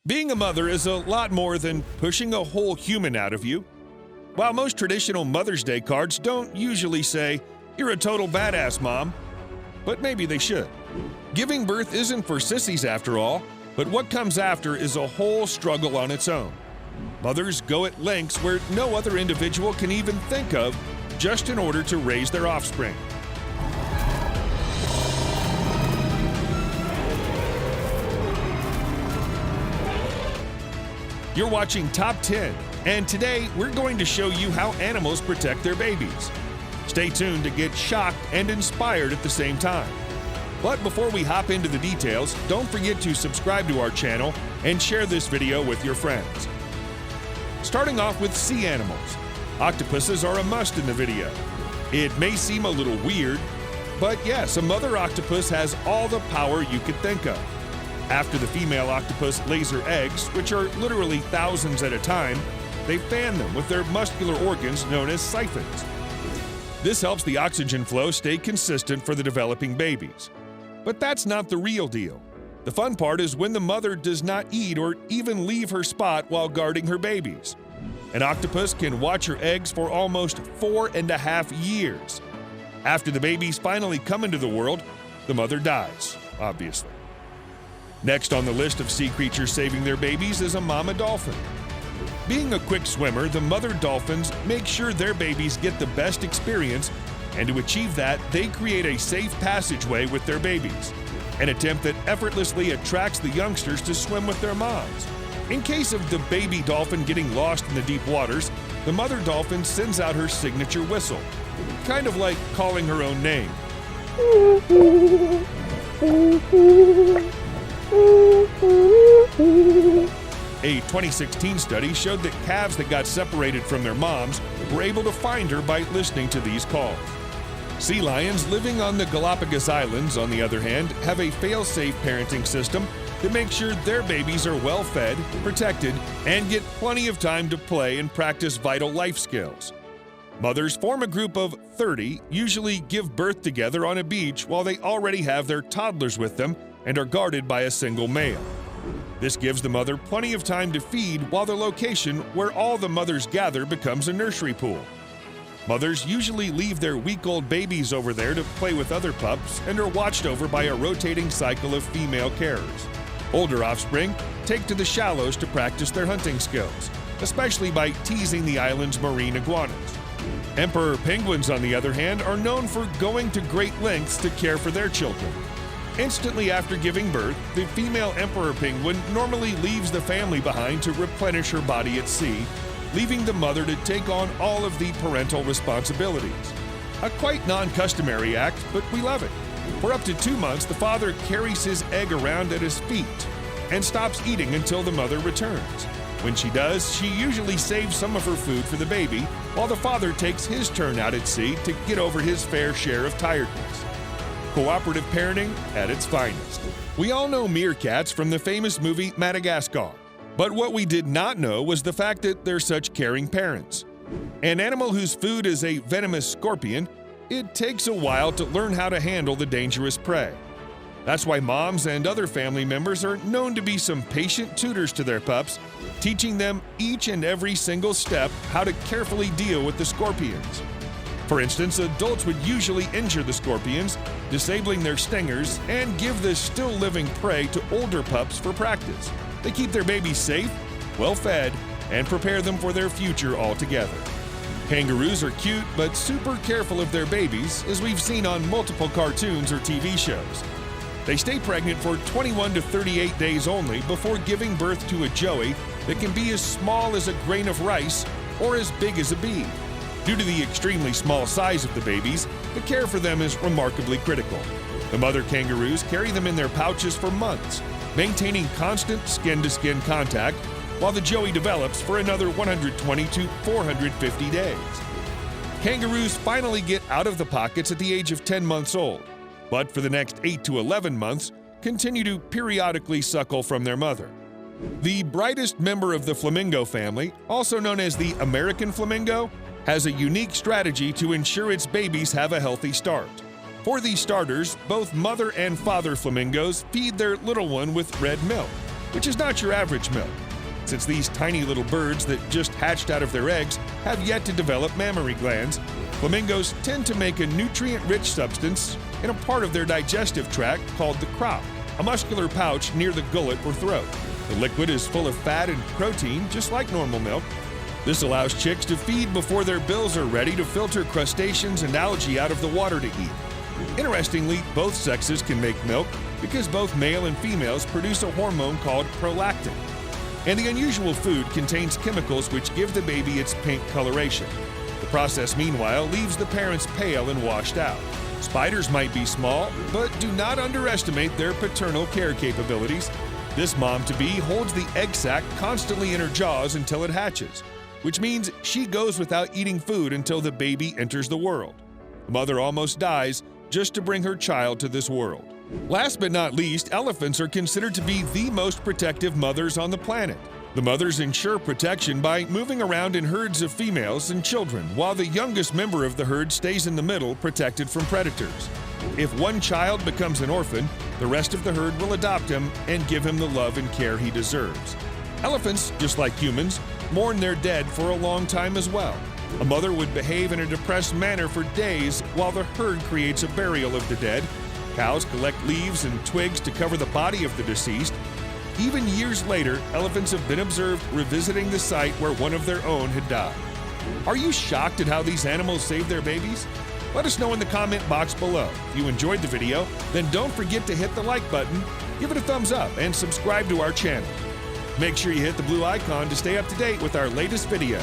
Being a mother is a lot more than pushing a whole human out of you. While most traditional Mother's Day cards don't usually say, "You're a total badass, Mom," but maybe they should. Giving birth isn't for sissies after all, but what comes after is a whole struggle on its own. Mothers go at lengths where no other individual can even think of, just in order to raise their offspring. You're watching Top 10, and today we're going to show you how animals protect their babies. Stay tuned to get shocked and inspired at the same time. But before we hop into the details, don't forget to subscribe to our channel and share this video with your friends. Starting off with sea animals. Octopuses are a must in the video. It may seem a little weird, but yes, a mother octopus has all the power you could think of. After the female octopus lays her eggs, which are literally thousands at a time, they fan them with their muscular organs known as siphons. This helps the oxygen flow stay consistent for the developing babies. But that's not the real deal. The fun part is when the mother does not eat or even leave her spot while guarding her babies. An octopus can watch her eggs for almost 4.5 years. After the babies finally come into the world, the mother dies, obviously. Next on the list of sea creatures saving their babies is a mama dolphin. Being a quick swimmer, the mother dolphins make sure their babies get the best experience, and to achieve that, they create a safe passageway with their babies, an attempt that effortlessly attracts the youngsters to swim with their moms. In case of the baby dolphin getting lost in the deep waters, the mother dolphin sends out her signature whistle, kind of like calling her own name. A 2016 study showed that calves that got separated from their moms were able to find her by listening to these calls. Sea lions living on the Galapagos Islands, on the other hand, have a fail-safe parenting system that makes sure their babies are well fed, protected, and get plenty of time to play and practice vital life skills. Mothers form a group of 30, usually give birth together on a beach while they already have their toddlers with them and are guarded by a single male. This gives the mother plenty of time to feed while the location where all the mothers gather becomes a nursery pool. Mothers usually leave their week-old babies over there to play with other pups and are watched over by a rotating cycle of female carers. Older offspring take to the shallows to practice their hunting skills, especially by teasing the island's marine iguanas. Emperor penguins, on the other hand, are known for going to great lengths to care for their children. Instantly after giving birth, the female emperor penguin normally leaves the family behind to replenish her body at sea, leaving the mother to take on all of the parental responsibilities. A quite non-customary act, but we love it. For up to 2 months, the father carries his egg around at his feet and stops eating until the mother returns. When she does, she usually saves some of her food for the baby, while the father takes his turn out at sea to get over his fair share of tiredness. Cooperative parenting at its finest. We all know meerkats from the famous movie Madagascar, but what we did not know was the fact that they're such caring parents. An animal whose food is a venomous scorpion, it takes a while to learn how to handle the dangerous prey. That's why moms and other family members are known to be some patient tutors to their pups, teaching them each and every single step how to carefully deal with the scorpions. For instance, adults would usually injure the scorpions, disabling their stingers, and give the still living prey to older pups for practice. They keep their babies safe, well-fed, and prepare them for their future altogether. Kangaroos are cute but super careful of their babies, as we've seen on multiple cartoons or TV shows. They stay pregnant for 21 to 38 days only before giving birth to a joey that can be as small as a grain of rice or as big as a bead. Due to the extremely small size of the babies, the care for them is remarkably critical. The mother kangaroos carry them in their pouches for months, maintaining constant skin-to-skin contact, while the joey develops for another 120 to 450 days. Kangaroos finally get out of the pockets at the age of 10 months old, but for the next 8 to 11 months, continue to periodically suckle from their mother. The brightest member of the flamingo family, also known as the American flamingo, has a unique strategy to ensure its babies have a healthy start. For these starters, both mother and father flamingos feed their little one with red milk. which is not your average milk, since these tiny little birds that just hatched out of their eggs have yet to develop mammary glands. Flamingos tend to make a nutrient-rich substance in a part of their digestive tract called the crop, a muscular pouch near the gullet or throat. The liquid is full of fat and protein, just like normal milk. This allows chicks to feed before their bills are ready to filter crustaceans and algae out of the water to eat. Interestingly, both sexes can make milk because both male and females produce a hormone called prolactin. And the unusual food contains chemicals which give the baby its pink coloration. The process, meanwhile, leaves the parents pale and washed out. Spiders might be small, but do not underestimate their paternal care capabilities. This mom-to-be holds the egg sac constantly in her jaws until it hatches, which means she goes without eating food until the baby enters the world. The mother almost dies just to bring her child to this world. Last but not least, elephants are considered to be the most protective mothers on the planet. The mothers ensure protection by moving around in herds of females and children, while the youngest member of the herd stays in the middle, protected from predators. If one child becomes an orphan, the rest of the herd will adopt him and give him the love and care he deserves. Elephants, just like humans, mourn their dead for a long time as well. A mother would behave in a depressed manner for days while the herd creates a burial of the dead. Cows collect leaves and twigs to cover the body of the deceased. Even years later, elephants have been observed revisiting the site where one of their own had died. Are you shocked at how these animals save their babies? Let us know in the comment box below. If you enjoyed the video, then don't forget to hit the like button, give it a thumbs up, and subscribe to our channel. Make sure you hit the blue icon to stay up to date with our latest videos.